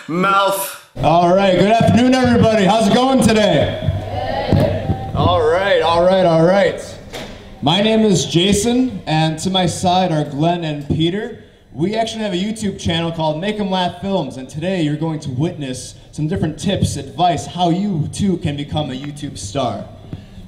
MELF. All right, good afternoon, everybody. How's it going today? All right. My name is Jason, and to my side are Glenn and Peter. We actually have a YouTube channel called Make 'em Laugh Films, and today you're going to witness some different tips, advice, how you too can become a YouTube star.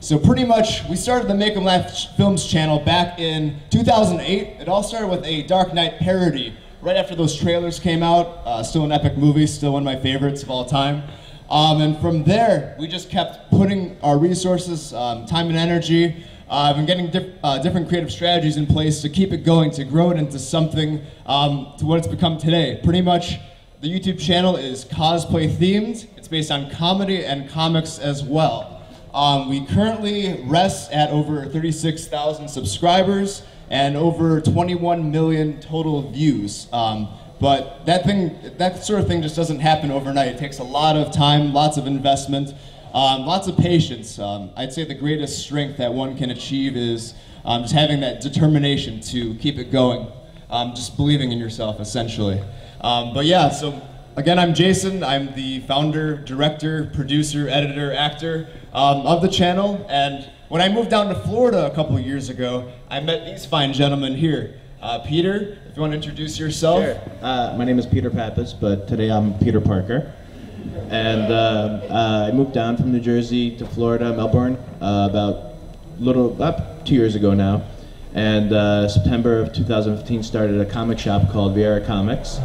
So pretty much, we started the Make 'em Laugh Films channel back in 2008. It all started with a Dark Knight parody. Right after those trailers came out, still an epic movie, still one of my favorites of all time. And from there, we just kept putting our resources, time and energy, and getting different creative strategies in place to keep it going, to grow it into something, to what it's become today. Pretty much, the YouTube channel is cosplay themed. It's based on comedy and comics as well. We currently rest at over 36,000 subscribers and over 21 million total views. But that sort of thing just doesn't happen overnight. It takes a lot of time, lots of investment, lots of patience. I'd say the greatest strength that one can achieve is just having that determination to keep it going, just believing in yourself, essentially. But yeah, so again, I'm Jason. I'm the founder, director, producer, editor, actor of the channel. And when I moved down to Florida a couple of years ago, I met these fine gentlemen here. Peter, if you want to introduce yourself. Sure. My name is Peter Pappas, but today I'm Peter Parker. And I moved down from New Jersey to Florida, Melbourne, about 2 years ago now. And September of 2015 started a comic shop called Viera Comics.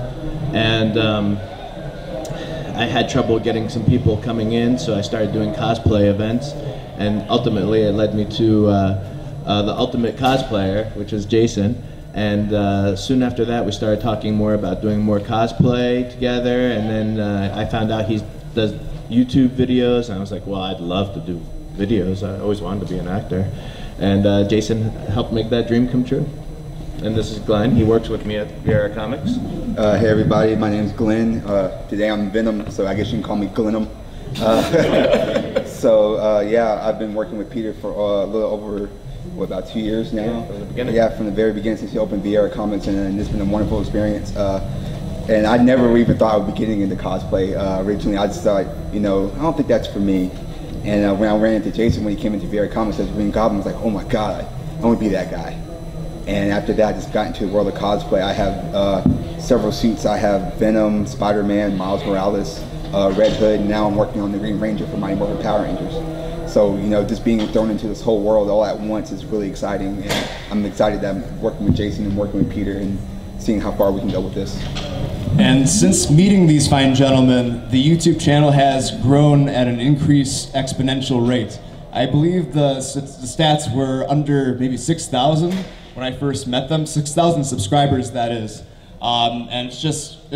And I had trouble getting some people coming in, so I started doing cosplay events. And ultimately it led me to the ultimate cosplayer, which is Jason. And soon after that we started talking more about doing more cosplay together. And then I found out he does YouTube videos, and I was like, well, I'd love to do videos. I always wanted to be an actor. And Jason helped make that dream come true. And this is Glenn. He works with me at Viera Comics. Hey everybody, my name is Glenn. Today I'm Venom, so I guess you can call me Glenum. Yeah, I've been working with Peter for a little over, about 2 years now? Yeah, from the beginning. Yeah, from the very beginning since he opened Viera Comics, and it's been a wonderful experience. And I never even thought I would be getting into cosplay. Originally, I just thought, I don't think that's for me. And when I ran into Jason when he came into Viera Comics as Green Goblin, I was like, oh my God, I want to be that guy. And after that, I just got into the world of cosplay. I have several suits. I have Venom, Spider-Man, Miles Morales, Red Hood, and now I'm working on the Green Ranger for Mighty Morphin Power Rangers. So, just being thrown into this whole world all at once is really exciting. And I'm excited that I'm working with Jason and working with Peter and seeing how far we can go with this. And since meeting these fine gentlemen, the YouTube channel has grown at an increased exponential rate. I believe the stats were under maybe 6,000 when I first met them, 6,000 subscribers, that is. And it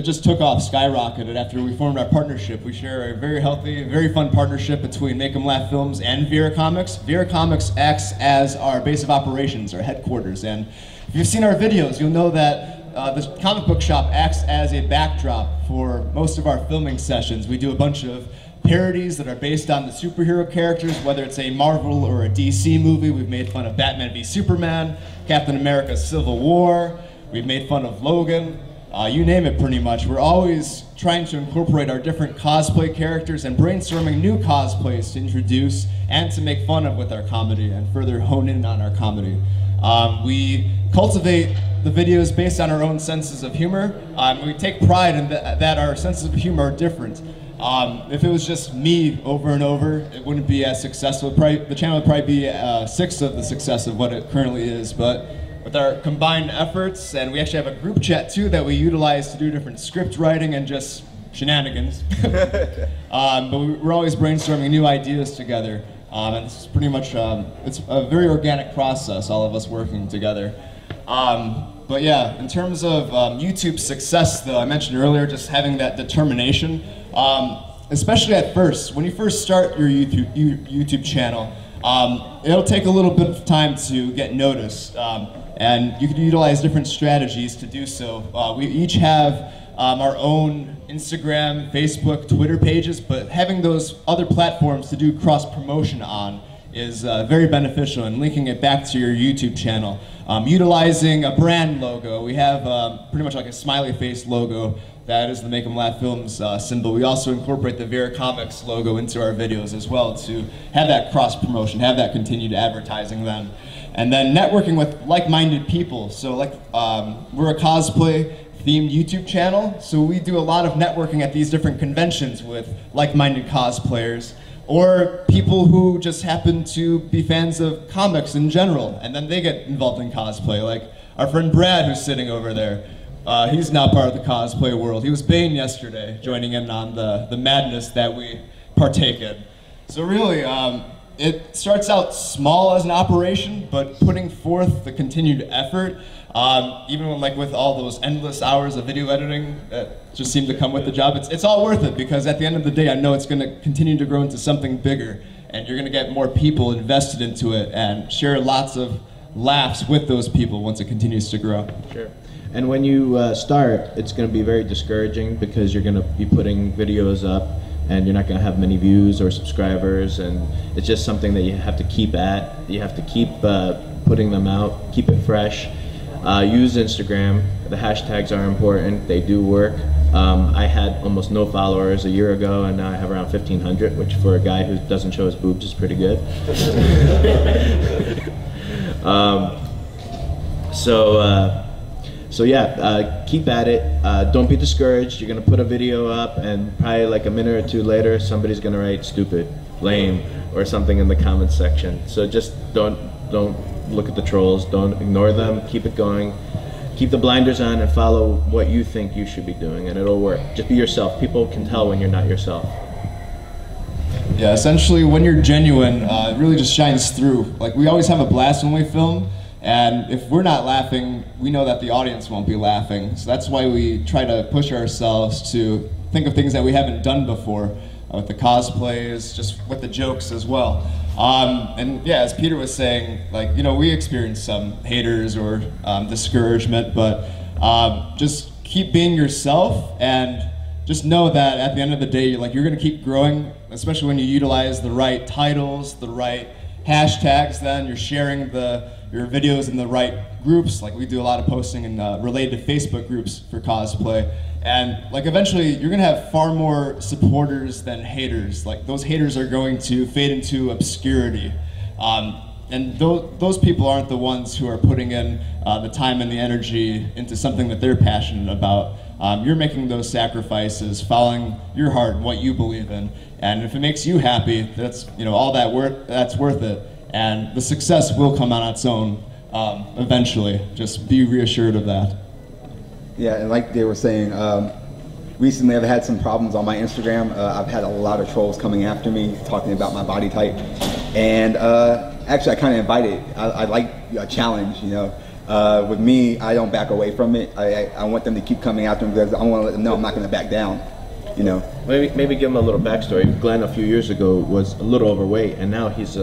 just took off, skyrocketed after we formed our partnership. We share a very healthy, very fun partnership between Make 'em Laugh Films and Viera Comics. Viera Comics acts as our base of operations, our headquarters. And if you've seen our videos, you'll know that the comic book shop acts as a backdrop for most of our filming sessions. We do a bunch of parodies that are based on the superhero characters, whether it's a Marvel or a DC movie. We've made fun of Batman v Superman, Captain America Civil War. We've made fun of Logan. You name it, pretty much. We're always trying to incorporate our different cosplay characters and brainstorming new cosplays to introduce and to make fun of with our comedy and further hone in on our comedy. We cultivate the videos based on our own senses of humor. We take pride in that our senses of humor are different. If it was just me over and over, it wouldn't be as successful. The channel would probably be 1/6 of the success of what it currently is. But with our combined efforts, and we actually have a group chat too that we utilize to do different script writing and just shenanigans. But we're always brainstorming new ideas together. And it's pretty much, it's a very organic process, all of us working together. But yeah, in terms of YouTube success though, I mentioned earlier, just having that determination, especially at first, when you first start your YouTube channel, it'll take a little bit of time to get noticed. And you can utilize different strategies to do so. We each have our own Instagram, Facebook, Twitter pages, but having those other platforms to do cross-promotion on is very beneficial, and linking it back to your YouTube channel. Utilizing a brand logo, we have pretty much like a smiley face logo That is the Make 'em Laugh Films symbol. We also incorporate the Viera Comics logo into our videos as well to have that cross-promotion, have that continued advertising then. And then networking with like-minded people. So we're a cosplay themed YouTube channel, so we do a lot of networking at these different conventions with like-minded cosplayers or people who just happen to be fans of comics in general, and then they get involved in cosplay, like our friend Brad who's sitting over there. He's now part of the cosplay world. He was Bane yesterday, joining in on the madness that we partake in. So really, it starts out small as an operation, but putting forth the continued effort, even when, with all those endless hours of video editing that just seem to come with the job, it's all worth it, because at the end of the day, I know it's going to continue to grow into something bigger, and you're going to get more people invested into it and share lots of laughs with those people once it continues to grow. Sure. And when you start, it's going to be very discouraging because you're going to be putting videos up and you're not going to have many views or subscribers, and it's just something that you have to keep at. You have to keep putting them out, keep it fresh. Use Instagram. The hashtags are important. They do work. I had almost no followers a year ago, and now I have around 1,500, which for a guy who doesn't show his boobs is pretty good. So yeah, keep at it. Don't be discouraged. You're gonna put a video up, and probably like a minute or two later, somebody's gonna write "stupid," "lame," or something in the comments section. So just don't look at the trolls. Don't ignore them. Keep it going. Keep the blinders on and follow what you think you should be doing, and it'll work. Just be yourself. People can tell when you're not yourself. Yeah, essentially, when you're genuine, it really just shines through. Like, we always have a blast when we film. And if we're not laughing, we know that the audience won't be laughing. So that's why we try to push ourselves to think of things that we haven't done before, with the cosplays, just with the jokes as well. And yeah, as Peter was saying, we experienced some haters or discouragement, but just keep being yourself, and just know that at the end of the day, you're gonna keep growing, especially when you utilize the right titles, the right hashtags. Then you're sharing your videos in the right groups. Like, we do a lot of posting in related to Facebook groups for cosplay, and eventually you're gonna have far more supporters than haters. Those haters are going to fade into obscurity, and those people aren't the ones who are putting in the time and the energy into something that they're passionate about. You're making those sacrifices, following your heart and what you believe in, and if it makes you happy, that's all that's worth it. And the success will come on its own eventually. Just be reassured of that. Yeah, and like they were saying, recently I've had some problems on my Instagram. I've had a lot of trolls coming after me, talking about my body type. And actually I kind of invited, I like a challenge, With me, I don't back away from it. I want them to keep coming after me, because I want to let them know I'm not going to back down. Maybe give him a little backstory. Glenn a few years ago was a little overweight, and now he's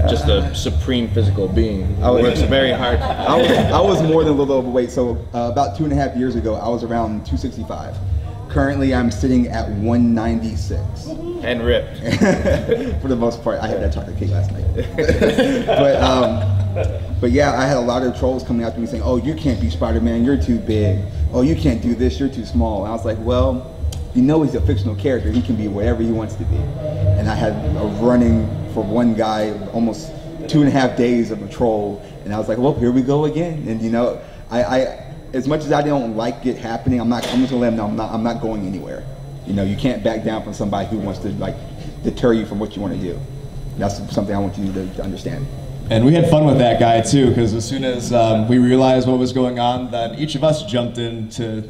just a supreme physical being. Works very hard. I was more than a little overweight. So about 2.5 years ago, I was around 265. Currently, I'm sitting at 196. And ripped. For the most part, I had that chocolate cake last night. But yeah, I had a lot of trolls coming after me saying, "Oh, you can't be Spider-Man. You're too big. Oh, you can't do this. You're too small." And I was like, well, he's a fictional character. He can be whatever he wants to be. And I had a running for one guy almost 2.5 days of a troll, and I was like, well, here we go again. And I as much as I don't like it happening, I'm just gonna let them know I'm not going anywhere. You can't back down from somebody who wants to deter you from what you want to do. That's something I want you to understand. And we had fun with that guy too, because as soon as we realized what was going on, then each of us jumped in to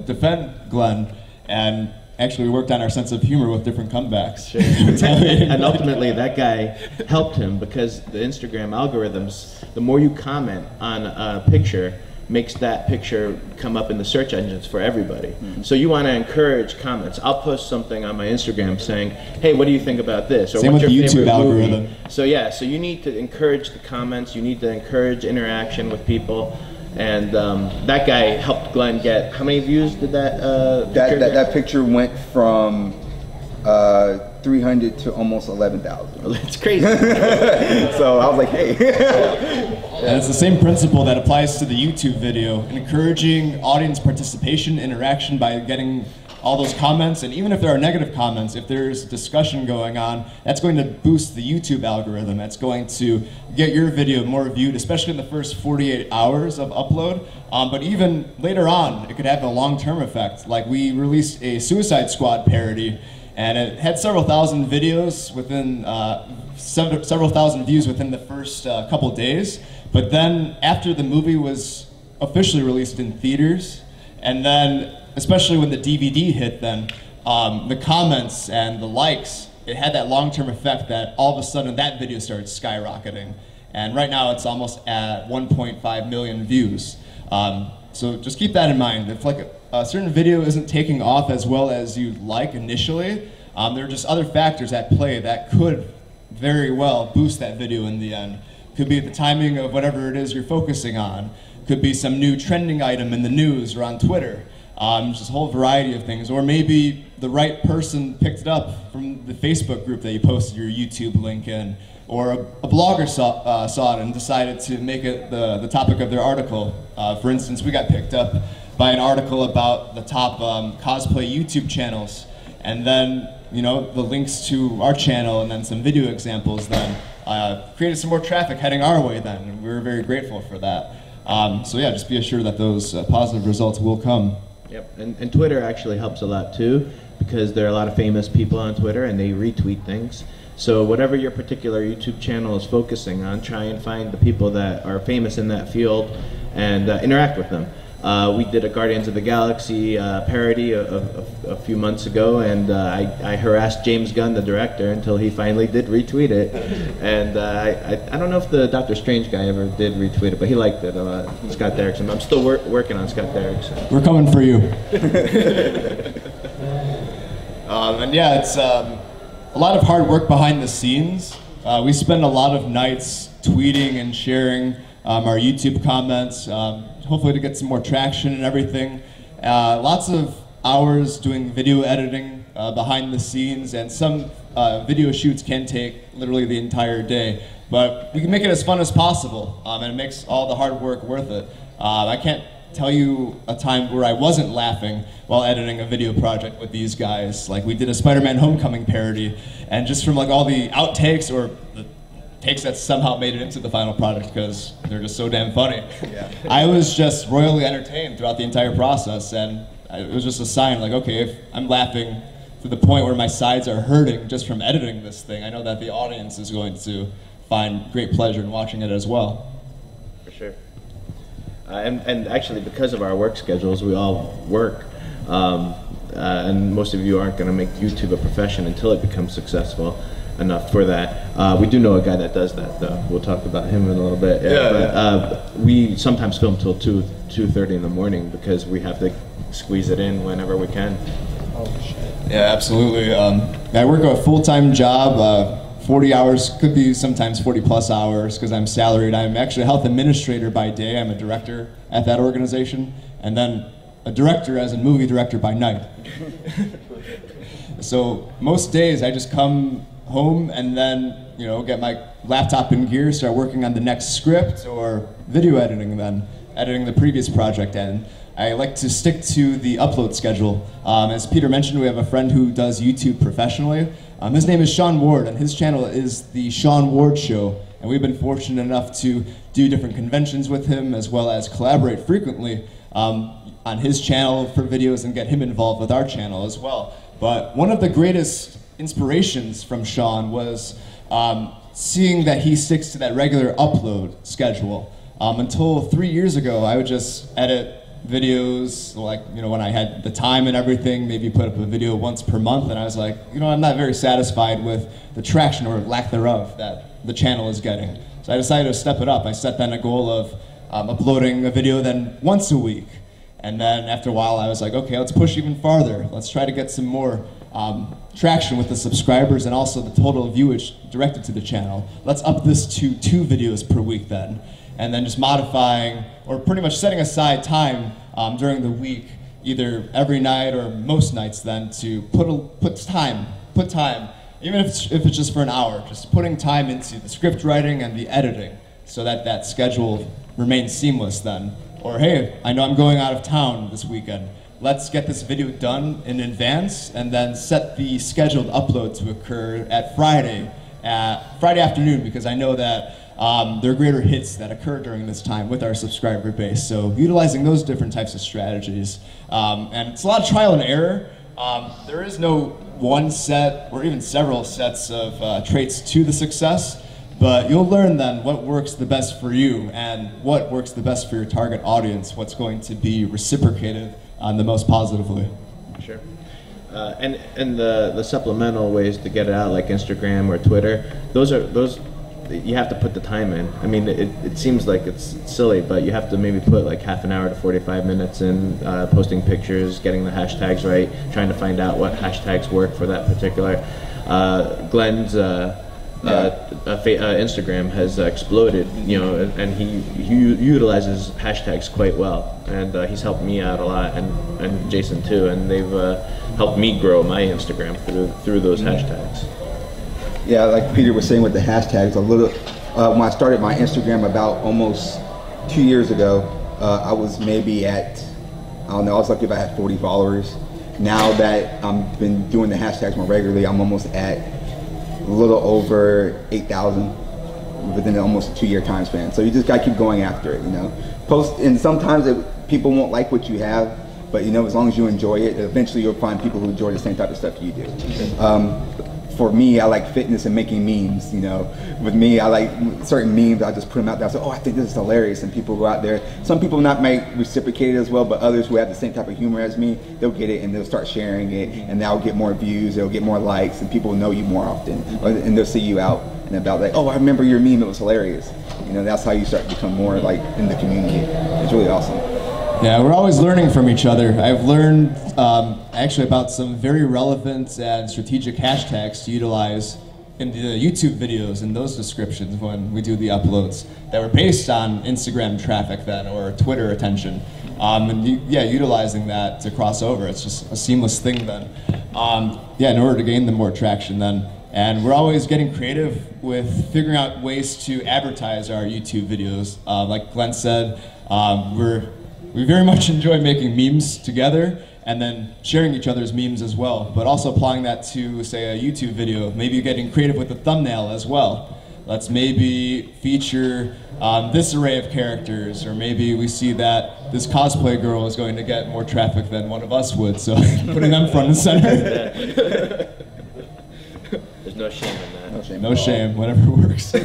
defend Glenn, and actually we worked on our sense of humor with different comebacks. Sure. And ultimately that guy helped him, because the Instagram algorithms, the more you comment on a picture, makes that picture come up in the search engines for everybody. Mm-hmm. So you want to encourage comments. I'll post something on my Instagram saying, hey, what do you think about this? Or same what's with your the YouTube favorite algorithm. movie? So yeah, so you need to encourage the comments, you need to encourage interaction with people. And that guy helped Glenn get, how many views did that picture get? That picture went from 300 to almost 11,000. Well, that's crazy. So I was like, hey. And it's the same principle that applies to the YouTube video, encouraging audience participation, interaction by getting all those comments, and even if there are negative comments, if there's discussion going on, that's going to boost the YouTube algorithm. That's going to get your video more viewed, especially in the first 48 hours of upload. But even later on, it could have a long-term effect. Like, we released a Suicide Squad parody, and it had several thousand videos within, several thousand views within the first couple days. But then, after the movie was officially released in theaters, and then especially when the DVD hit, then the comments and the likes, it had that long-term effect that all of a sudden that video started skyrocketing. And right now it's almost at 1.5 million views. So just keep that in mind. If like a certain video isn't taking off as well as you'd like initially, there are just other factors at play that could very well boost that video in the end. Could be the timing of whatever it is you're focusing on. Could be some new trending item in the news or on Twitter. Just a whole variety of things. Or maybe the right person picked it up from the Facebook group that you posted your YouTube link in. Or a blogger saw it and decided to make it the topic of their article. For instance, we got picked up by an article about the top cosplay YouTube channels. And then, you know, the links to our channel and then some video examples then created some more traffic heading our way then. And we were very grateful for that. So yeah, just be assured that those positive results will come. Yep, and Twitter actually helps a lot too, because there are a lot of famous people on Twitter and they retweet things. So whatever your particular YouTube channel is focusing on, try and find the people that are famous in that field and interact with them. We did a Guardians of the Galaxy parody a few months ago, and I harassed James Gunn, the director, until he finally did retweet it. And I don't know if the Doctor Strange guy ever did retweet it, but he liked it. Scott Derrickson. I'm still working on Scott Derrickson. We're coming for you. And yeah, it's a lot of hard work behind the scenes. We spend a lot of nights tweeting and sharing our YouTube comments, hopefully to get some more traction and everything. Lots of hours doing video editing behind the scenes, and some video shoots can take literally the entire day. But we can make it as fun as possible, and it makes all the hard work worth it. I can't tell you a time where I wasn't laughing while editing a video project with these guys. Like, we did a Spider-Man Homecoming parody, and just from like all the outtakes or the takes that somehow made it into the final product because they're just so damn funny. Yeah. I was just royally entertained throughout the entire process, and it was just a sign like, okay, if I'm laughing to the point where my sides are hurting just from editing this thing, I know that the audience is going to find great pleasure in watching it as well. For sure. And actually, because of our work schedules, we all work, and most of you aren't going to make YouTube a profession until it becomes successful enough for that. We do know a guy that does that, though. We'll talk about him in a little bit. But we sometimes film till 2:30 in the morning because we have to squeeze it in whenever we can. Oh shit! Yeah, absolutely. I work a full-time job. 40 hours, could be sometimes 40 plus hours because I'm salaried. I'm actually a health administrator by day. I'm a director at that organization, and then a director as a movie director by night. So most days I just come home and then, you know, get my laptop in gear, start working on the next script or video editing, then editing the previous project. And I like to stick to the upload schedule. As Peter mentioned, we have a friend who does YouTube professionally. His name is Sean Ward, and his channel is The Sean Ward Show. And we've been fortunate enough to do different conventions with him, as well as collaborate frequently on his channel for videos and get him involved with our channel as well. But one of the greatest inspirations from Sean was seeing that he sticks to that regular upload schedule. Until 3 years ago, I would just edit videos, like, you know, when I had the time and everything, maybe put up a video once per month, and I was like, you know, I'm not very satisfied with the traction or lack thereof that the channel is getting. So I decided to step it up. I set then a goal of uploading a video then once a week. And then after a while I was like, okay, let's push even farther. Let's try to get some more traction with the subscribers and also the total viewage directed to the channel. Let's up this to 2 videos per week then. And then just modifying, or pretty much setting aside time during the week, either every night or most nights then, to put time put time, even if it's just for an hour, just putting time into the script writing and the editing so that that schedule remains seamless then. Or hey, I know I'm going out of town this weekend. Let's get this video done in advance and then set the scheduled upload to occur at Friday afternoon, because I know that there are greater hits that occur during this time with our subscriber base. So utilizing those different types of strategies. And it's a lot of trial and error. There is no one set or even several sets of traits to the success, but you'll learn then what works the best for you and what works the best for your target audience, what's going to be reciprocated the most positively. Sure. And the supplemental ways to get it out, like Instagram or Twitter, those you have to put the time in. I mean, it seems like it's silly, but you have to maybe put like half an hour to 45 minutes in posting pictures, getting the hashtags right, trying to find out what hashtags work for that particular. Glenn's Instagram has exploded, and he utilizes hashtags quite well, and he's helped me out a lot, and Jason too, and they've helped me grow my Instagram through those hashtags. Yeah, like Peter was saying with the hashtags, when I started my Instagram about almost 2 years ago, I was maybe at, I was lucky if I had 40 followers. Now that I've been doing the hashtags more regularly, I'm almost at a little over 8,000 within almost a 2-year time span. So you just gotta keep going after it, Post, and sometimes people won't like what you have, but as long as you enjoy it, eventually you'll find people who enjoy the same type of stuff you do. For me, I like fitness and making memes, With me, I like certain memes, I just put them out there. I say, I think this is hilarious, and people go out there. Some people might reciprocate it as well, but others who have the same type of humor as me, they'll get it and they'll start sharing it, and they'll get more views, they'll get more likes, and people will know you more often. And they'll see you out and about like, I remember your meme, it was hilarious. That's how you start to become more like in the community. It's really awesome. Yeah, we're always learning from each other. I've learned actually about some very relevant and strategic hashtags to utilize in the YouTube videos and those descriptions when we do the uploads that were based on Instagram traffic then or Twitter attention. Utilizing that to cross over. It's just a seamless thing then. In order to gain the more traction then. And we're always getting creative with figuring out ways to advertise our YouTube videos. Like Glenn said, we very much enjoy making memes together and then sharing each other's memes as well, but also applying that to, say, a YouTube video, maybe getting creative with the thumbnail as well. Let's maybe feature this array of characters, or maybe we see that this cosplay girl is going to get more traffic than one of us would, so putting them front and center. There's no shame in that. No shame, whatever works.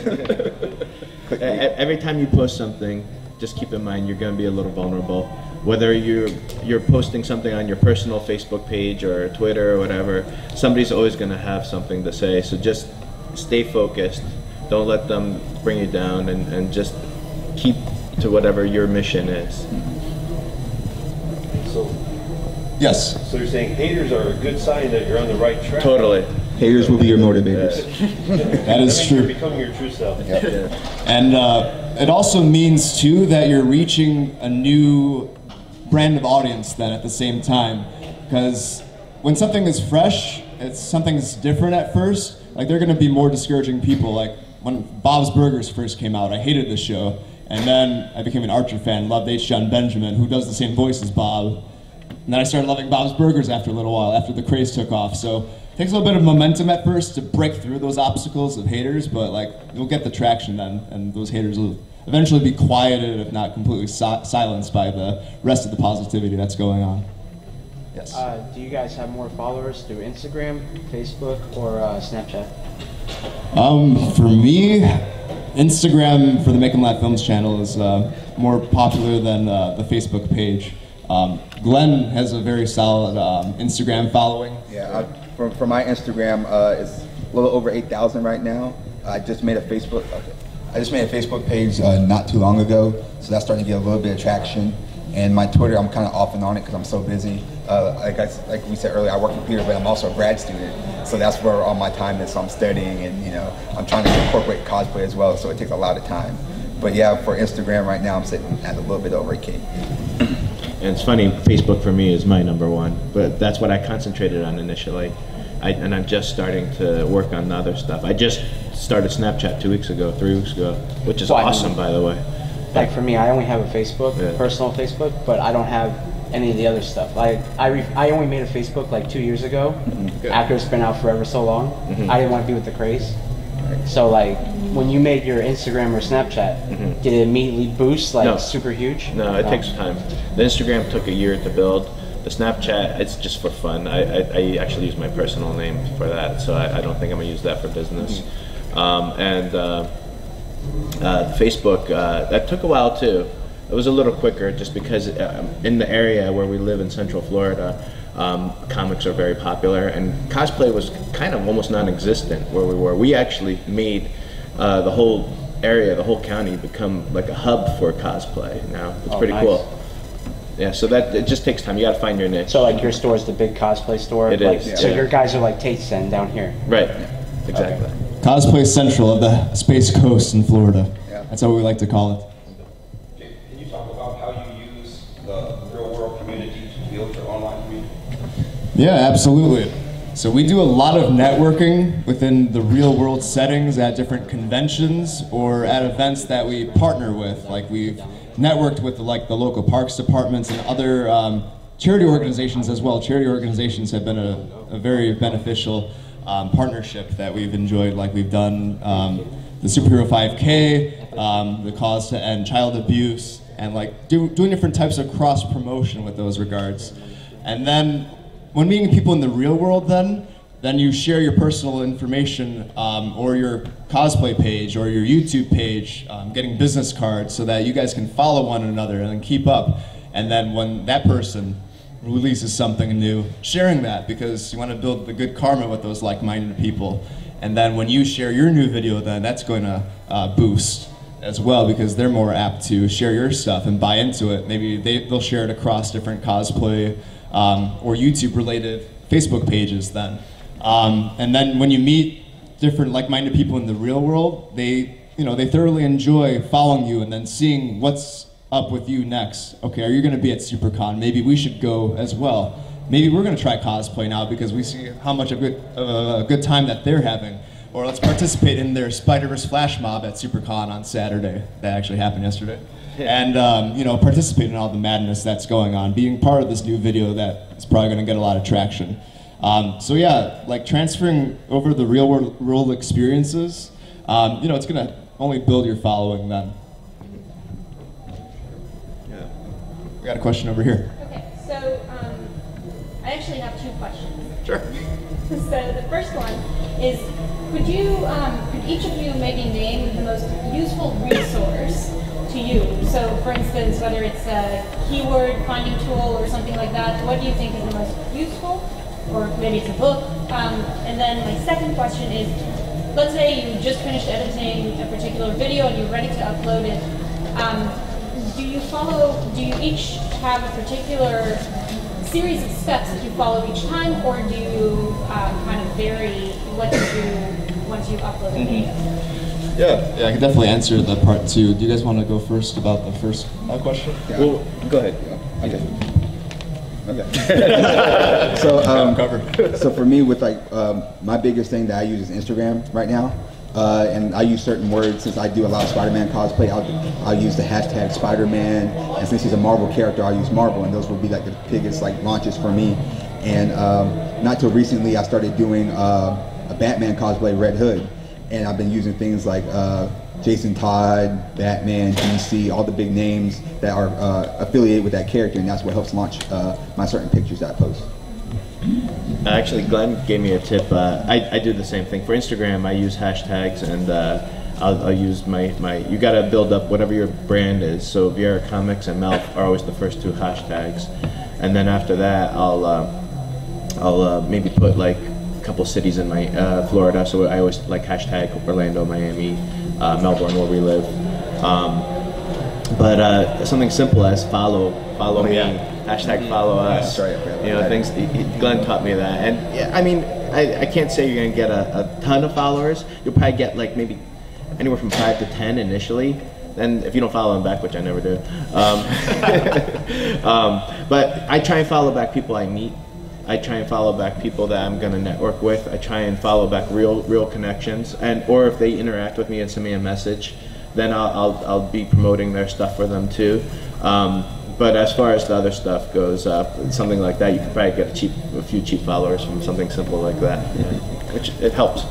Every time you post something, just keep in mind you're going to be a little vulnerable. Whether you're posting something on your personal Facebook page or Twitter or whatever, somebody's always going to have something to say. So just stay focused. Don't let them bring you down, and just keep to whatever your mission is. So, yes. So you're saying haters are a good sign that you're on the right track? Totally. Haters will be your motivators. That is true. You're becoming your true self. Yeah. And it also means, too, that you're reaching a new brand of audience then at the same time. Because when something is fresh, it's something's different at first. Like, there are going to be more discouraging people. Like, when Bob's Burgers first came out, I hated the show. And then I became an Archer fan, loved H. John Benjamin, who does the same voice as Bob. And then I started loving Bob's Burgers after a little while, after the craze took off. So it takes a little bit of momentum at first to break through those obstacles of haters, but like you'll get the traction then, and those haters will eventually be quieted, if not completely silenced by the rest of the positivity that's going on. Yes. Do you guys have more followers through Instagram, Facebook, or Snapchat? For me, Instagram for the Make 'em Laugh Films channel is more popular than the Facebook page. Glenn has a very solid Instagram following. Yeah, for my Instagram, it's a little over 8,000 right now. I just made a Facebook page not too long ago, so that's starting to get a little bit of traction. And my Twitter, I'm kind of off and on it because I'm so busy. Like we said earlier, I work with Peter, but I'm also a grad student, so that's where all my time is. So I'm studying, and I'm trying to incorporate cosplay as well, so it takes a lot of time. But yeah, for Instagram right now, I'm sitting at a little bit over 8K. And it's funny, Facebook for me is my #1, but that's what I concentrated on initially. and I'm just starting to work on the other stuff. I just started Snapchat 2 weeks ago, 3 weeks ago, which is awesome, by the way. Like for me, I only have a Facebook, Yeah. personal Facebook, but I don't have any of the other stuff. Like I only made a Facebook like 2 years ago, after it's been out forever so long. I didn't want to be with the craze. So like when you made your Instagram or Snapchat, did it immediately boost like super huge? No, it takes time. The Instagram took a year to build. The Snapchat, it's just for fun. I actually use my personal name for that, so I don't think I'm gonna use that for business. Facebook, that took a while too. It was a little quicker just because in the area where we live in Central Florida, comics are very popular, and cosplay was kind of almost non-existent where we were. We actually made the whole area, the whole county, become like a hub for cosplay now. It's pretty cool. Yeah, so that it just takes time. You got to find your niche. So like your store is the big cosplay store. It like, is. So your guys are like Taste Zen down here. Right. Exactly. Cosplay Central of the Space Coast in Florida. That's how we like to call it. Can you talk about how you use the real world community to build your online community? Yeah, absolutely. So we do a lot of networking within the real world settings at different conventions or at events that we partner with. Like we've networked with the local parks departments and other charity organizations as well. Charity organizations have been a very beneficial partnership that we've enjoyed. Like we've done the Superhero 5K, the cause to end child abuse, and like doing different types of cross promotion with those regards. And then when meeting people in the real world, then you share your personal information or your cosplay page or your YouTube page, getting business cards so that you guys can follow one another and then keep up. And then when that person releases something new, sharing that because you want to build the good karma with those like-minded people. And then when you share your new video, then that's going to boost as well because they're more apt to share your stuff and buy into it. Maybe they'll share it across different cosplay or YouTube-related Facebook pages then. And then when you meet different like-minded people in the real world, they thoroughly enjoy following you and then seeing what's up with you next. Okay, are you going to be at Supercon? Maybe we should go as well. Maybe we're going to try cosplay now because we see how much of a good time that they're having. Or let's participate in their Spider-Verse flash mob at Supercon on Saturday. That actually happened yesterday. And participate in all the madness that's going on. Being part of this new video that is probably going to get a lot of traction. So yeah, like transferring over the real world experiences, it's going to only build your following then. Yeah. We got a question over here. Okay, so I actually have 2 questions. Sure. So the first one is, could each of you maybe name the most useful resource to you? So for instance, whether it's a keyword finding tool or something like that, what do you think is the most useful? Or maybe it's a book. And then my second question is, let's say you just finished editing a particular video and you're ready to upload it. Do you each have a particular series of steps that you follow each time, or do you kind of vary what you do once you upload a video? Yeah, I can definitely answer the part 2. Do you guys want to go first about the first question? Yeah. Well, go ahead. Okay. So for me, with my biggest thing that I use is Instagram right now, and I use certain words since I do a lot of Spider-Man cosplay. I'll use the hashtag Spider-Man, and since he's a Marvel character, I'll use Marvel, and those will be like the biggest launches for me. And not till recently, I started doing a Batman cosplay, Red Hood, and I've been using things like Jason Todd, Batman, DC, all the big names that are affiliated with that character, and that's what helps launch my certain pictures that I post. Actually, Glenn gave me a tip. I do the same thing. For Instagram, I use hashtags, and I'll use my you got to build up whatever your brand is. So Viera Comics and MELF are always the first 2 hashtags. And then after that, I'll maybe put like a couple cities in my Florida. So I always like hashtag Orlando, Miami, Melbourne, where we live. But something simple as follow me. Hashtag follow us. Sorry, things. Glenn taught me that, and yeah, I mean, I can't say you're gonna get a ton of followers. You'll probably get like maybe anywhere from 5 to 10 initially. Then if you don't follow them back, which I never do, but I try and follow back people I meet. I try and follow back people that I'm gonna network with. I try and follow back real connections, or if they interact with me and send me a message, then I'll be promoting their stuff for them too. But as far as the other stuff goes, something like that, you can probably get a few cheap followers from something simple like that, which it helps.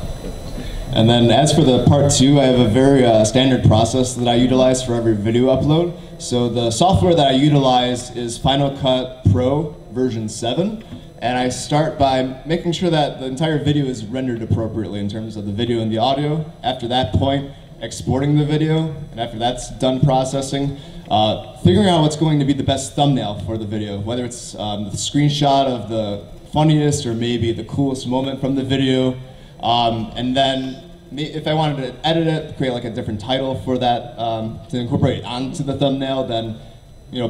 And then as for the part 2, I have a very standard process that I utilize for every video upload. So the software that I utilize is Final Cut Pro version 7. And I start by making sure that the entire video is rendered appropriately in terms of the video and the audio. After that point, exporting the video. And after that's done processing, figuring out what's going to be the best thumbnail for the video, whether it's the screenshot of the funniest or maybe the coolest moment from the video. And then if I wanted to edit it, create like a different title for that to incorporate onto the thumbnail, then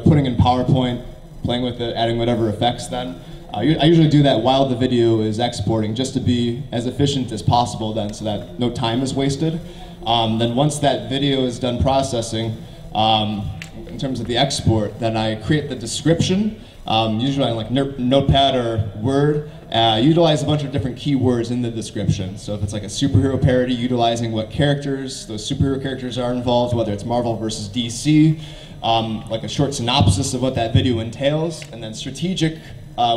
putting in PowerPoint, playing with it, adding whatever effects then. I usually do that while the video is exporting just to be as efficient as possible then so that no time is wasted. Then once that video is done processing, in terms of the export, then I create the description, usually on like Notepad or Word. Utilize a bunch of different keywords in the description. So if it's like a superhero parody, utilizing what characters, those superhero characters are involved, whether it's Marvel versus DC, like a short synopsis of what that video entails, and then strategic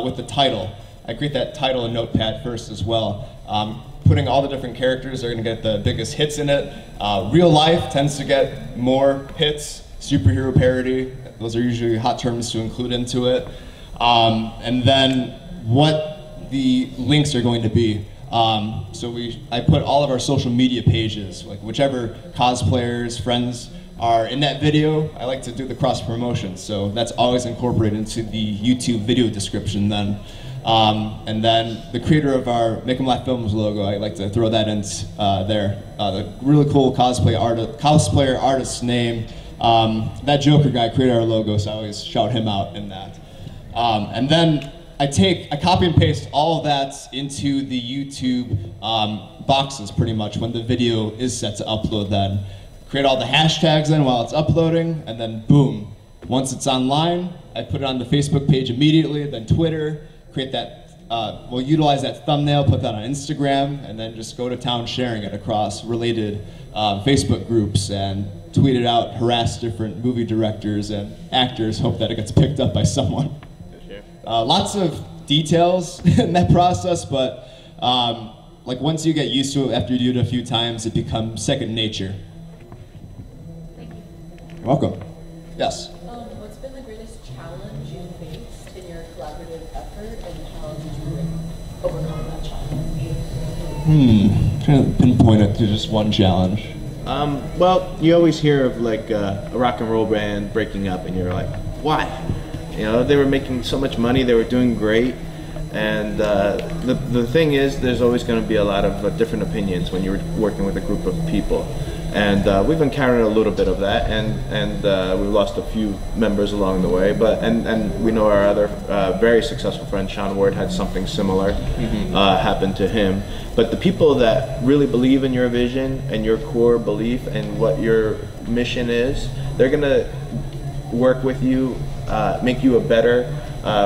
with the title. I create that title in Notepad first as well. Putting all the different characters that are gonna get the biggest hits in it. Real life tends to get more hits. Superhero parody, those are usually hot terms to include into it. And then what the links are going to be. I put all of our social media pages, like whichever cosplayers, friends are in that video, I like to do the cross promotion. So that's always incorporated into the YouTube video description then. And then the creator of our Make 'em Laugh Films logo, I like to throw that in there. The really cool cosplayer artist's name. That Joker guy created our logo, so I always shout him out in that. And then I copy and paste all of that into the YouTube boxes pretty much when the video is set to upload then. Create all the hashtags then while it's uploading, and then boom. Once it's online, I put it on the Facebook page immediately, then Twitter, create that, we'll utilize that thumbnail, put that on Instagram, and then just go to town sharing it across related Facebook groups and tweet it out, harass different movie directors and actors, hope that it gets picked up by someone. Lots of details in that process, but like once you get used to it, after you do it a few times, it becomes second nature. Thank you. You're welcome. Yes? What's been the greatest challenge you faced in your collaborative effort, and how did you overcome that challenge? Trying to pinpoint it to just one challenge. Well, you always hear of like a rock and roll band breaking up, and you're like, why? They were making so much money, they were doing great, and the thing is, there's always going to be a lot of different opinions when you're working with a group of people, and we've encountered a little bit of that, and we've lost a few members along the way, but and we know our other very successful friend Sean Ward had something similar happen to him. But the people that really believe in your vision and your core belief and what your mission is, they're going to work with you, make you a better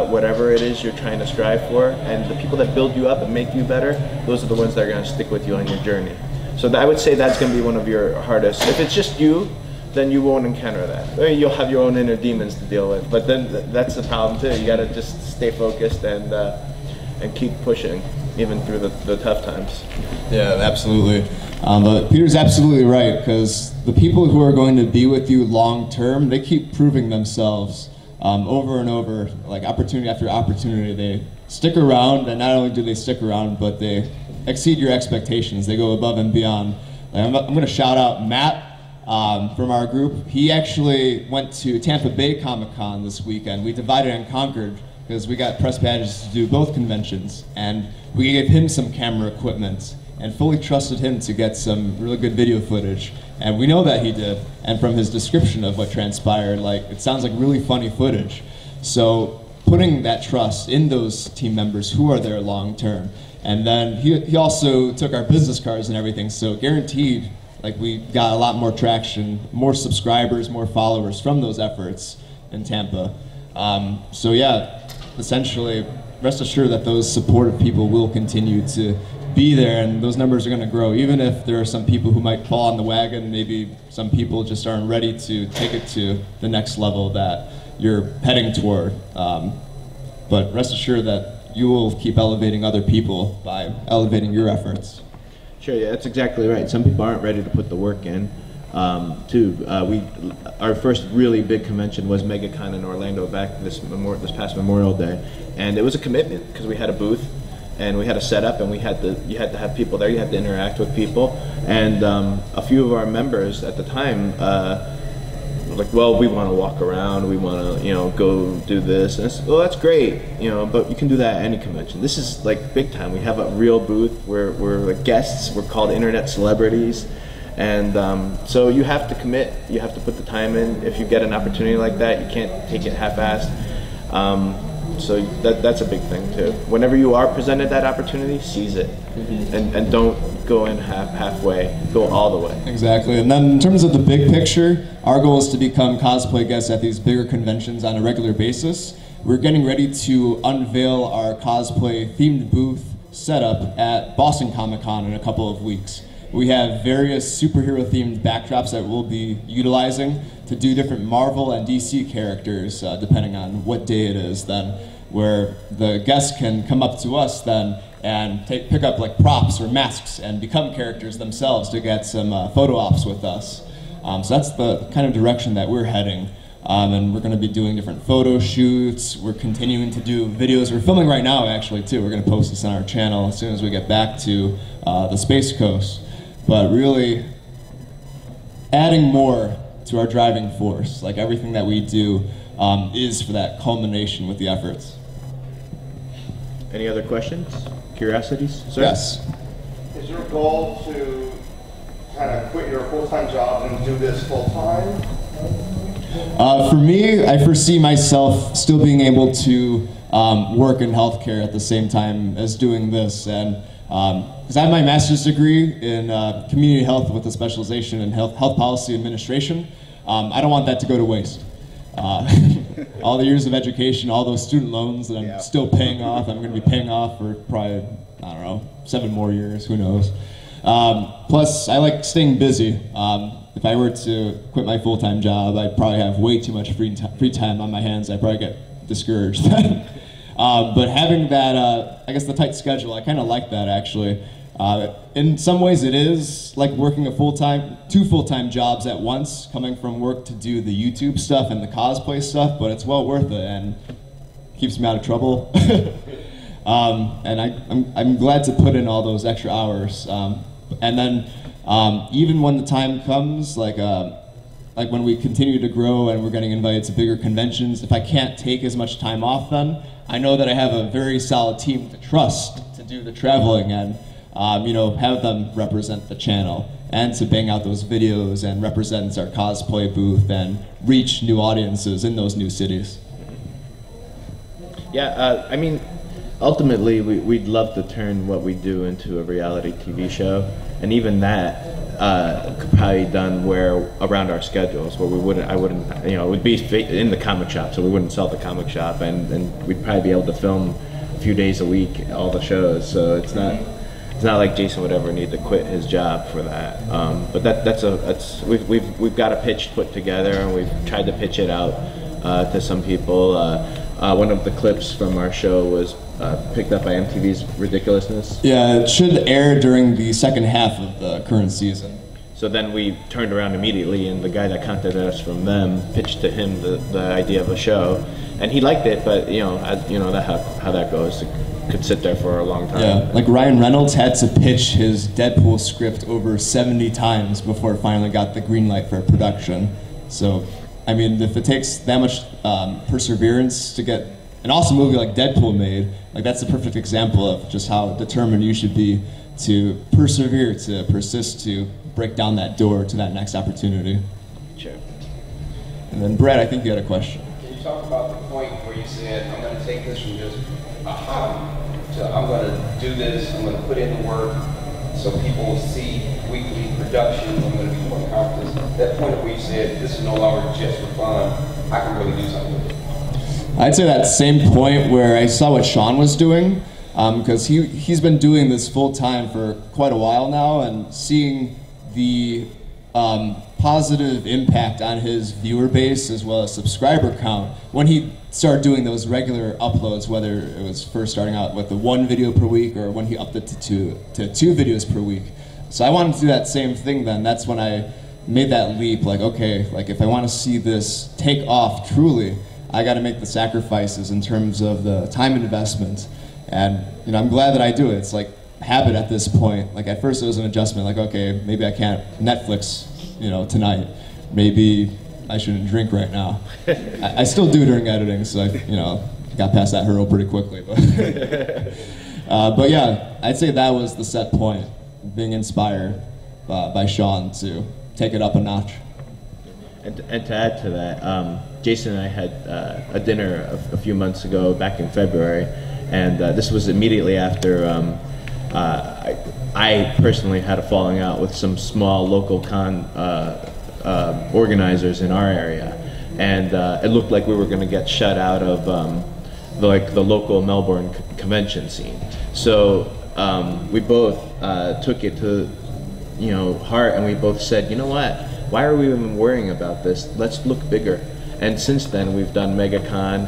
whatever it is you're trying to strive for, and the people that build you up and make you better, those are the ones that are going to stick with you on your journey. So I would say that's going to be one of your hardest. If it's just you, then you won't encounter that. You'll have your own inner demons to deal with, but then that's the problem too. You got to just stay focused and keep pushing, even through the tough times. Yeah, absolutely. But Peter's absolutely right, because the people who are going to be with you long term, they keep proving themselves over and over, like opportunity after opportunity. They stick around, and not only do they stick around, but they exceed your expectations. They go above and beyond. I'm going to shout out Matt from our group. He actually went to Tampa Bay Comic-Con this weekend. We divided and conquered because we got press badges to do both conventions, and we gave him some camera equipment and fully trusted him to get some really good video footage. And we know that he did, and from his description of what transpired, like it sounds like really funny footage. So putting that trust in those team members who are there long term. And then he also took our business cards and everything, so guaranteed, like we got a lot more traction, more subscribers, more followers from those efforts in Tampa. So yeah, essentially rest assured that those supportive people will continue to be there, and those numbers are going to grow, even if there are some people who might fall on the wagon. Maybe some people just aren't ready to take it to the next level that you're heading toward. But rest assured that you will keep elevating other people by elevating your efforts. Sure, yeah, that's exactly right. Some people aren't ready to put the work in. Our first really big convention was MegaCon in Orlando back this past Memorial Day, and it was a commitment because we had a booth and we had a setup, and you had to have people there, you had to interact with people, and a few of our members at the time were like, well, we want to walk around, we want to go do this, and well, that's great, but you can do that at any convention. This is like big time. We have a real booth. We're like guests. We're called internet celebrities. And so you have to commit, you have to put the time in. If you get an opportunity like that, you can't take it half-assed. So that's a big thing too. Whenever you are presented that opportunity, seize it, and don't go in halfway, go all the way. Exactly. And then in terms of the big picture, our goal is to become cosplay guests at these bigger conventions on a regular basis. We're getting ready to unveil our cosplay themed booth setup at Boston Comic Con in a couple of weeks. We have various superhero-themed backdrops that we'll be utilizing to do different Marvel and DC characters, depending on what day it is then, where the guests can come up to us then and pick up like props or masks and become characters themselves to get some photo ops with us. So that's the kind of direction that we're heading. And we're going to be doing different photo shoots. We're continuing to do videos. We're filming right now, actually, too. We're going to post this on our channel as soon as we get back to the Space Coast. But really, adding more to our driving force, like everything that we do, is for that culmination with the efforts. Any other questions? Curiosities? Sir? Yes. Is your goal to kind of quit your full-time job and do this full-time? For me, I foresee myself still being able to work in healthcare at the same time as doing this, and because I have my master's degree in community health with a specialization in health policy administration. I don't want that to go to waste. All the years of education, all those student loans that I'm still paying off, I'm going to be paying off for probably, I don't know, 7 more years, who knows. Plus, I like staying busy. If I were to quit my full-time job, I'd probably have way too much free time on my hands. I'd probably get discouraged. But having that, I guess the tight schedule, I kind of like that actually. In some ways it is like working two full-time jobs at once, coming from work to do the YouTube stuff and the cosplay stuff, but it's well worth it and keeps me out of trouble. And I'm glad to put in all those extra hours. And then even when the time comes, like when we continue to grow and we're getting invited to bigger conventions, if I can't take as much time off then, I know that I have a very solid team to trust to do the traveling and have them represent the channel and to bang out those videos and represent our cosplay booth and reach new audiences in those new cities. Yeah, I mean, ultimately we'd love to turn what we do into a reality TV show, and even that could probably be done around our schedules, where I wouldn't, it would be in the comic shop, so we wouldn't sell at the comic shop, and we'd probably be able to film a few days a week, all the shows, so it's not like Jason would ever need to quit his job for that. But we've got a pitch put together, and we've tried to pitch it out to some people. One of the clips from our show was picked up by MTV's Ridiculousness. Yeah, it should air during the second half of the current season. So then we turned around immediately, and the guy that contacted us from them pitched to him the idea of a show, and he liked it. But how that goes, it could sit there for a long time. Yeah, like Ryan Reynolds had to pitch his Deadpool script over 70 times before it finally got the green light for production. So, I mean, if it takes that much perseverance to get an awesome movie like Deadpool made, like that's a perfect example of just how determined you should be to persevere, to persist, to break down that door to that next opportunity. Sure. And then Brett, I think you had a question. Can you talk about the point where you said, I'm going to take this from just a hobby to I'm going to do this, I'm going to put in the work so people will see weekly productions, I'm going to be more confident. That point where you said, this is no longer just for fun, I can really do something with it. I'd say that same point where I saw what Sean was doing, because he's been doing this full time for quite a while now, and seeing the positive impact on his viewer base as well as subscriber count when he started doing those regular uploads, whether it was first starting out with the 1 video per week or when he upped it to two videos per week. So I wanted to do that same thing then. That's when I made that leap, like, okay, like if I want to see this take off truly, I got to make the sacrifices in terms of the time investment. And you know, I'm glad that I do it. It's like habit at this point. Like at first it was an adjustment, like, okay, maybe I can't Netflix, you know, tonight. Maybe I shouldn't drink right now. I still do during editing, so I, you know, got past that hurdle pretty quickly. But yeah, I'd say that was the set point, being inspired by Sean to take it up a notch. And to add to that, Jason and I had a dinner a few months ago, back in February, and this was immediately after I personally had a falling out with some small local con organizers in our area, and it looked like we were going to get shut out of the local Melbourne convention scene. So we both took it to heart, and we both said, you know what? Why are we even worrying about this? Let's look bigger. And since then, we've done MegaCon,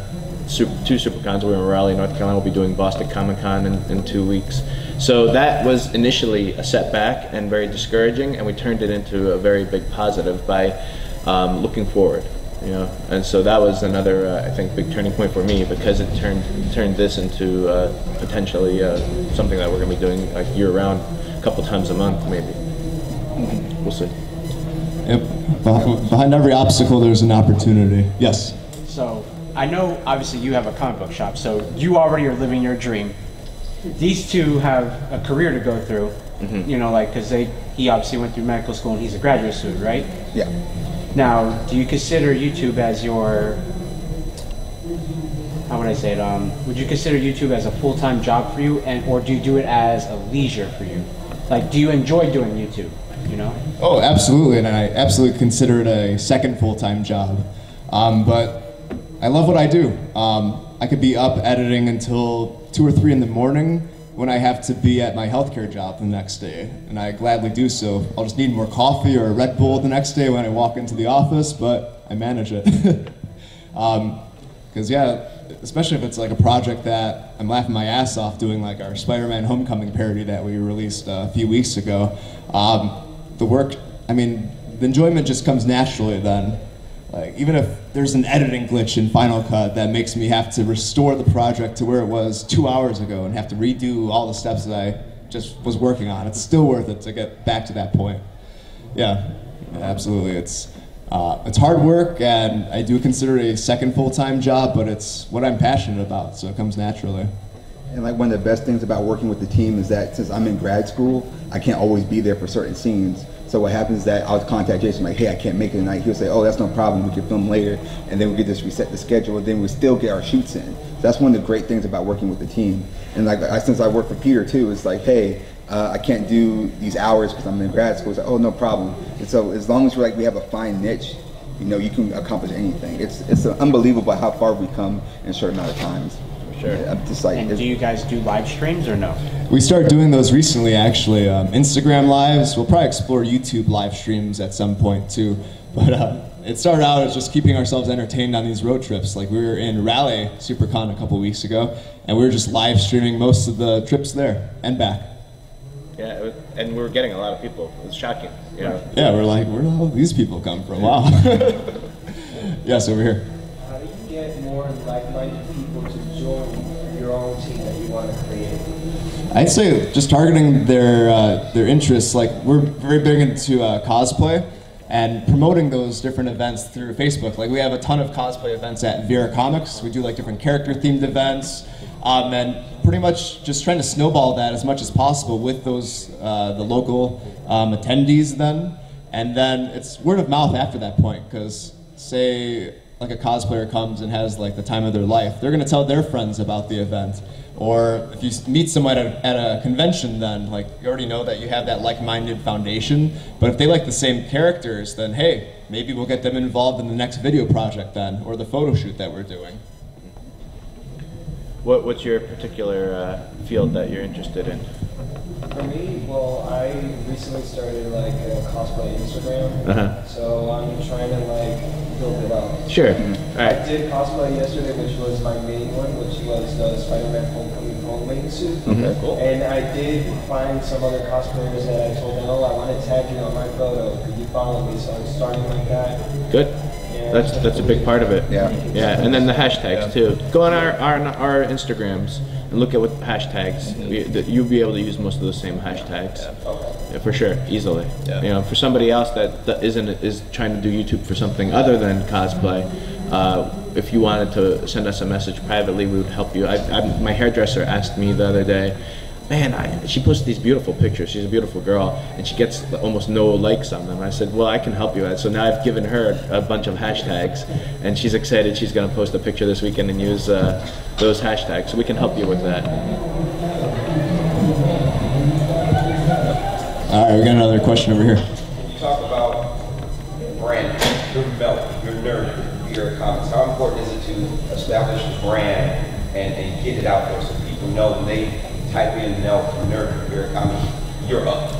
2 Supercons. We're in Raleigh, North Carolina. We'll be doing Boston Comic Con in 2 weeks. So that was initially a setback and very discouraging, and we turned it into a very big positive by looking forward. You know, and so that was another, I think, big turning point for me, because it turned this into potentially something that we're going to be doing like year-round, a couple times a month, maybe. We'll see. Yep. Behind every obstacle, there's an opportunity. Yes. So I know, obviously, you have a comic book shop, so you already are living your dream. These two have a career to go through. Mm-hmm. You know, like, because he obviously went through medical school and he's a graduate student, right? Yeah. Now, do you consider YouTube as your, how would I say it, would you consider YouTube as a full-time job for you, or do you do it as a leisure for you? Like, do you enjoy doing YouTube, you know? Oh, absolutely, and I absolutely consider it a second full-time job. But I love what I do. I could be up editing until 2 or 3 in the morning when I have to be at my healthcare job the next day, and I gladly do so. I'll just need more coffee or a Red Bull the next day when I walk into the office, but I manage it. Because yeah, especially if it's like a project that I'm laughing my ass off doing, like our Spider-Man Homecoming parody that we released a few weeks ago. The work, I mean, the enjoyment just comes naturally then. Like, even if there's an editing glitch in Final Cut that makes me have to restore the project to where it was 2 hours ago and have to redo all the steps that I just was working on, it's still worth it to get back to that point. Yeah, absolutely. It's hard work, and I do consider it a second full-time job, but it's what I'm passionate about, so it comes naturally. And like one of the best things about working with the team is that since I'm in grad school, I can't always be there for certain scenes. So what happens is that I'll contact Jason like, hey, I can't make it tonight. He'll say, oh, that's no problem. We can film later. And then we could just reset the schedule, and then we still get our shoots in. So that's one of the great things about working with the team. And like since I work for Peter too, it's like, hey, I can't do these hours because I'm in grad school. It's like, oh, no problem. And so as long as we have a fine niche, you know, you can accomplish anything. It's unbelievable how far we come in a certain amount of times. Sure. I'm just like, and do you guys do live streams or no? We started doing those recently, actually. Instagram lives. We'll probably explore YouTube live streams at some point too. But it started out as just keeping ourselves entertained on these road trips. Like, we were in Raleigh, Supercon, a couple weeks ago, and we were just live streaming most of the trips there and back. Yeah, and we were getting a lot of people. It was shocking. You know? Yeah, we're like, where the hell do these people come from? Wow. Yes, over here. How do you get more like-minded people to join your own team that you want to create? I'd say just targeting their interests. Like, we're very big into cosplay and promoting those different events through Facebook. Like, we have a ton of cosplay events at Viera Comics. We do like different character-themed events, and pretty much just trying to snowball that as much as possible with those the local attendees then. And then it's word of mouth after that point, because say like a cosplayer comes and has like the time of their life, they're going to tell their friends about the event. Or if you meet someone at a convention, then like you already know that you have that like-minded foundation. But if they like the same characters, then hey, maybe we'll get them involved in the next video project then, or the photo shoot that we're doing. What's your particular field that you're interested in? For me, well, I recently started like a cosplay Instagram, so I'm trying to like build it up. Sure. I did cosplay yesterday, which was my main one, which was the Spider-Man Homecoming suit. Okay, cool. And I did find some other cosplayers that I told them, oh, I want to tag you on my photo. Could you follow me? So I'm starting like that. Good. That's a big part of it. Yeah. Yeah, and then the hashtags too. Go on our Instagrams and look at what hashtags. You'll be able to use most of those same hashtags. Yeah, for sure, easily. Yeah. You know, for somebody else that is trying to do YouTube for something other than cosplay, if you wanted to send us a message privately, we would help you. My hairdresser asked me the other day, man, she posts these beautiful pictures. She's a beautiful girl, and she gets almost no likes on them. I said, well, I can help you out. So now I've given her a bunch of hashtags, and she's excited. She's going to post a picture this weekend and use those hashtags. So we can help you with that. All right, we got another question over here. You talk about brand, your MELF, your nerd, Viera Comics. How important is it to establish a brand and get it out there so people know when they type in MELF, nerd, Viera Comics, you're up?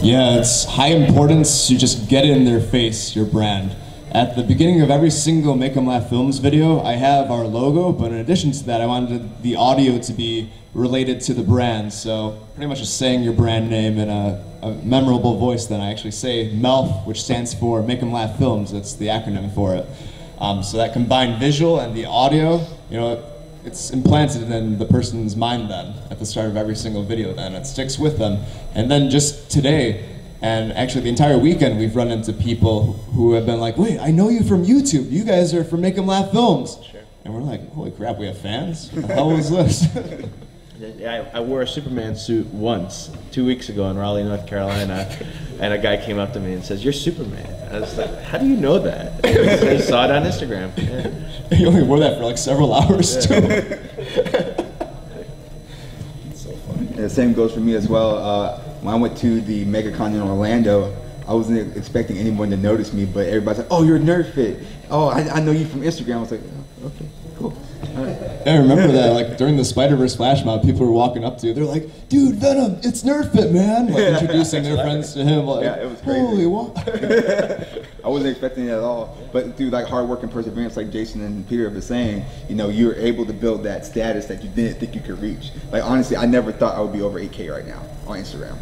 Yeah, it's high importance to just get it in their face, your brand. At the beginning of every single Make 'em Laugh Films video, I have our logo, but in addition to that, I wanted the audio to be related to the brand. So pretty much just saying your brand name in a memorable voice. Then I actually say MELF, which stands for Make 'em Laugh Films. That's the acronym for it. So that combined visual and the audio, you know, it's implanted in the person's mind then, at the start of every single video then. It sticks with them. And then just today, and actually the entire weekend, we've run into people who have been like, wait, I know you from YouTube. You guys are from Make 'em Laugh Films. Sure. And we're like, holy crap, we have fans? What the hell was this? I wore a Superman suit once, 2 weeks ago in Raleigh, North Carolina, and a guy came up to me and says, you're Superman. I was like, how do you know that? I saw it on Instagram. Yeah. You only wore that for like several hours too. So funny. And the same goes for me as well. When I went to the MegaCon in Orlando, I wasn't expecting anyone to notice me, but everybody's like, oh, you're Nerd Fit. Oh, I know you from Instagram. I was like, oh, okay, cool. All right. I remember that, like during the Spider-Verse flash mob, people were walking up to you. They're like, "Dude, Venom, it's Nerf Fit, man!" Like introducing their friends to him. Like, yeah, it was crazy. Holy what? I wasn't expecting it at all. But through like hard work and perseverance, like Jason and Peter have been saying, you know, you were able to build that status that you didn't think you could reach. Like honestly, I never thought I would be over 8K right now on Instagram.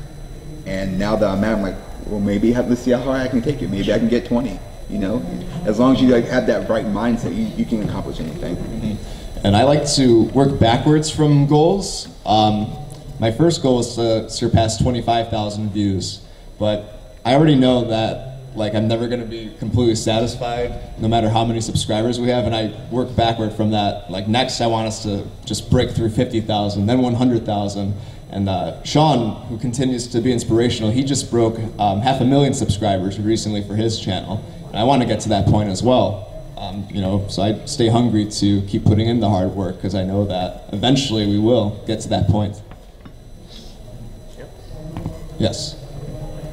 And now that I'm at, I'm like, well, maybe let's see how hard I can take it. Maybe I can get 20. You know, as long as you like have that right mindset, you can accomplish anything. Mm-hmm. And I like to work backwards from goals. My first goal is to surpass 25,000 views, but I already know that like I'm never going to be completely satisfied no matter how many subscribers we have, and I work backward from that. Like next I want us to just break through 50,000, then 100,000. And Sean, who continues to be inspirational, he just broke 500,000 subscribers recently for his channel. And I want to get to that point as well. You know, so I stay hungry to keep putting in the hard work because I know that eventually we will get to that point. Yep. Yes.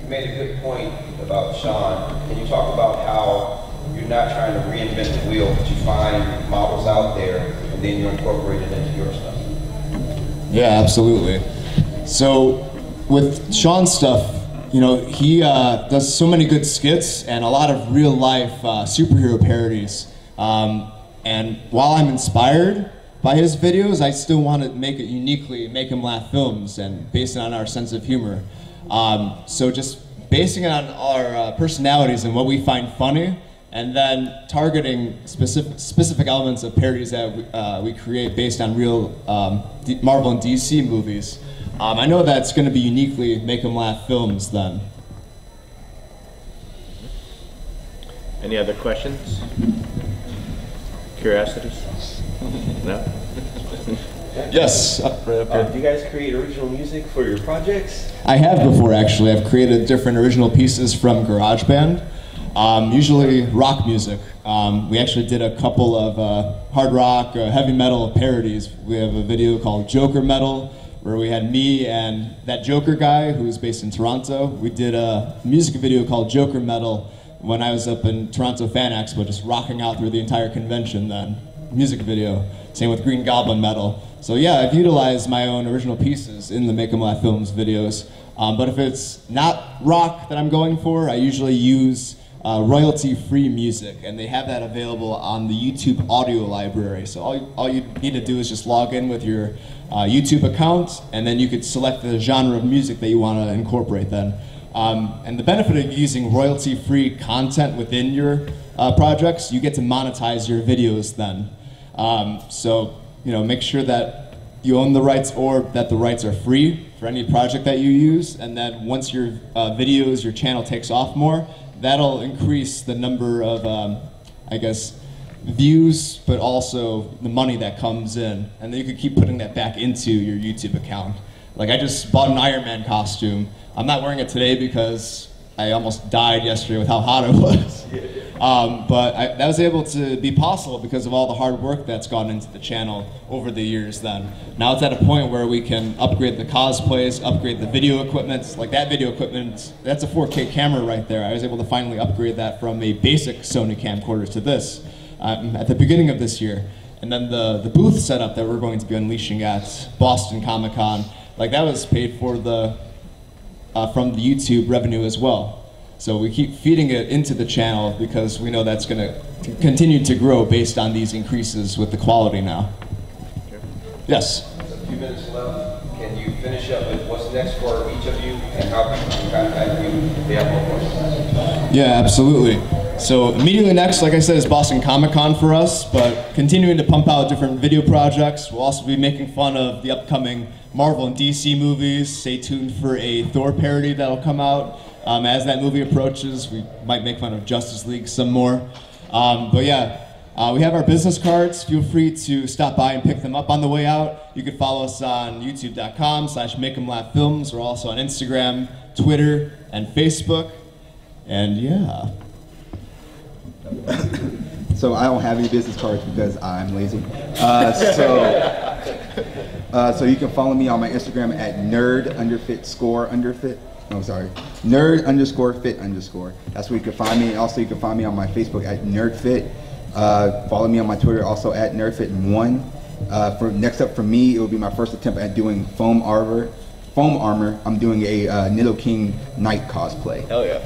You made a good point about Sean. Can you talk about how you're not trying to reinvent the wheel, but you find models out there and then you incorporate it into your stuff? Yeah, absolutely. So with Sean's stuff, you know, he does so many good skits and a lot of real life superhero parodies. And while I'm inspired by his videos, I still want to make it uniquely Make 'em Laugh Films and based it on our sense of humor. So just basing it on our personalities and what we find funny, and then targeting specific elements of parodies that we create based on real Marvel and DC movies. I know that's going to be uniquely Make 'em Laugh Films then. Any other questions? Curiosities? No? Yes, right up here. Do you guys create original music for your projects? I have before actually. I've created different original pieces from GarageBand. Usually rock music. We actually did a couple of hard rock, heavy metal parodies. We have a video called Joker Metal, where we had me and that Joker guy who's based in Toronto. We did a music video called Joker Metal when I was up in Toronto Fan Expo, just rocking out through the entire convention then. Music video. Same with Green Goblin Metal. So yeah, I've utilized my own original pieces in the Make 'em Laugh Films videos. But if it's not rock that I'm going for, I usually use royalty-free music, and they have that available on the YouTube audio library. So all you need to do is just log in with your YouTube account, and then you could select the genre of music that you want to incorporate then. And the benefit of using royalty-free content within your projects, you get to monetize your videos then. So, you know, make sure that you own the rights or that the rights are free for any project that you use, and then once your videos, your channel takes off more, that'll increase the number of, I guess, views, but also the money that comes in, and then you could keep putting that back into your YouTube account. Like I just bought an Iron Man costume. I'm not wearing it today because I almost died yesterday with how hot it was. But that was able to be possible because of all the hard work that's gone into the channel over the years then. Now it's at a point where we can upgrade the cosplays, upgrade the video equipment. Like that video equipment, that's a 4K camera right there. I was able to finally upgrade that from a basic Sony camcorder to this at the beginning of this year. And then the booth setup that we're going to be unleashing at Boston Comic Con, like that was paid for from the YouTube revenue as well. So we keep feeding it into the channel because we know that's going to continue to grow based on these increases with the quality now. Yes? There's a few minutes left. Can you finish up with what's next for each of you and how people can contact you if they have more questions? Yeah, absolutely. So immediately next, like I said, is Boston Comic Con for us, but continuing to pump out different video projects. We'll also be making fun of the upcoming Marvel and DC movies. Stay tuned for a Thor parody that'll come out. As that movie approaches, we might make fun of Justice League some more. But yeah, we have our business cards. Feel free to stop by and pick them up on the way out. You can follow us on youtube.com/MakeEmLaughFilms. We're also on Instagram, Twitter, and Facebook. And yeah. So I don't have any business cards because I'm lazy. So you can follow me on my Instagram at nerd_fit_fit. Oh, sorry. Nerd_fit_. That's where you can find me. Also, you can find me on my Facebook at nerdfit. Follow me on my Twitter also at nerdfit1. Next up for me, it will be my first attempt at doing foam armor. I'm doing a Nidoking Knight cosplay. Hell yeah.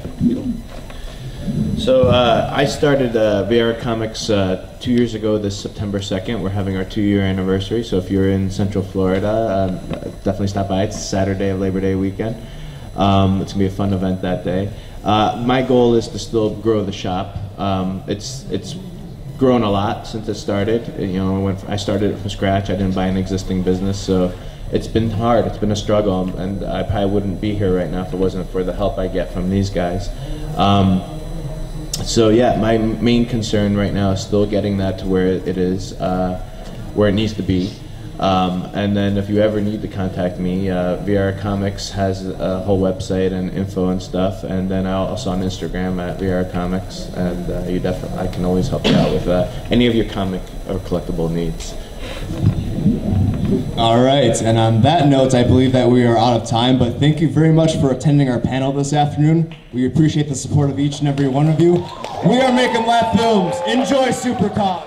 So I started Viera Comics 2 years ago this September 2nd. We're having our 2-year anniversary, so if you're in Central Florida, definitely stop by. It's Saturday of Labor Day weekend. It's going to be a fun event that day. My goal is to still grow the shop. It's grown a lot since it started. You know, I started it from scratch. I didn't buy an existing business, so it's been hard. It's been a struggle, and I probably wouldn't be here right now if it wasn't for the help I get from these guys. So yeah, my main concern right now is still getting that to where it is, where it needs to be. And then if you ever need to contact me, Viera Comics has a whole website and info and stuff, and then I'm also on Instagram at Viera Comics, and I can always help you out with any of your comic or collectible needs. All right, and on that note, I believe that we are out of time, but thank you very much for attending our panel this afternoon. We appreciate the support of each and every one of you. We are Make 'em Laugh Films. Enjoy Supercon.